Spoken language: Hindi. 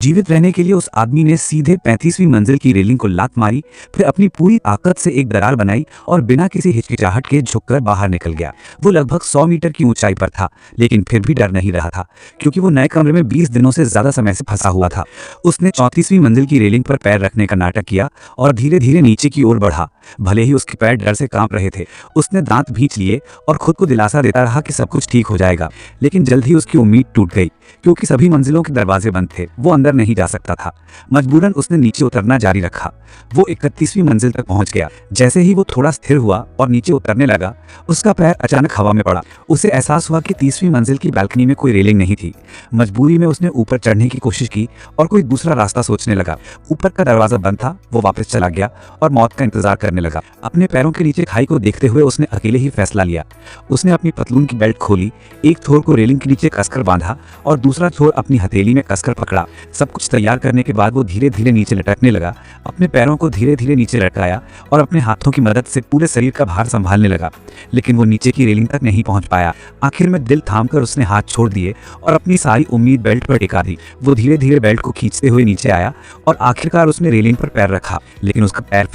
जीवित रहने के लिए उस आदमी ने सीधे 35वीं मंजिल की रेलिंग को लात मारी, फिर अपनी पूरी ताकत से एक दरार बनाई और बिना किसी हिचकिचाहट के झुककर बाहर निकल गया। वो लगभग 100 मीटर की ऊंचाई पर था, लेकिन फिर भी डर नहीं रहा था, क्योंकि वो नए कमरे में 20 दिनों से ज्यादा समय से फंसा हुआ था। उसने 34वीं मंजिल की रेलिंग पर पैर रखने का नाटक किया और धीरे धीरे नीचे की ओर बढ़ा। भले ही उसके पैर डर से कांप रहे थे, उसने दांत भींच लिए और खुद को दिलासा देता रहा कि सब कुछ ठीक हो जाएगा। लेकिन जल्द ही उसकी उम्मीद टूट गई, क्योंकि सभी मंजिलों के दरवाजे बंद थे। वो अंदर नहीं जा सकता था। मजबूरन उसने नीचे उतरना जारी रखा। वो 31वीं मंजिल तक पहुंच गया। जैसे ही वो थोड़ा स्थिर हुआ और नीचे उतरने लगा, उसका पैर अचानक हवा में पड़ा। उसे एहसास हुआ कि 30वीं मंजिल की बालकनी में कोई रेलिंग नहीं थी। मजबूरी में उसने ऊपर चढ़ने की कोशिश की और कोई दूसरा रास्ता सोचने लगा। ऊपर का दरवाजा बंद था। वो वापस चला गया और मौत का इंतजार करने लगा। अपने पैरों के नीचे खाई को देखते हुए उसने अकेले ही फैसला लिया। उसने अपनी पतलून की बेल्ट खोली, एक छोर को रेलिंग के नीचे कसकर बांधा और दूसरा छोर अपनी हथेली में कसकर पकड़ा। सब कुछ तैयार करने के बाद वो धीरे धीरे नीचे लटकने लगा। अपने पैरों को धीरे धीरे नीचे लटकाया और अपने हाथों की मदद से पूरे शरीर का भार संभालने लगा, लेकिन वो नीचे की रेलिंग तक नहीं पहुंच पाया। आखिर में दिल थामकर उसने हाथ छोड़ दिए और अपनी सारी उम्मीद बेल्ट पर टिका दी। वो धीरे धीरे बेल्ट को खींचते हुए नीचे आया और आखिरकार उसने रेलिंग पर पैर रखा, लेकिन उसका पैर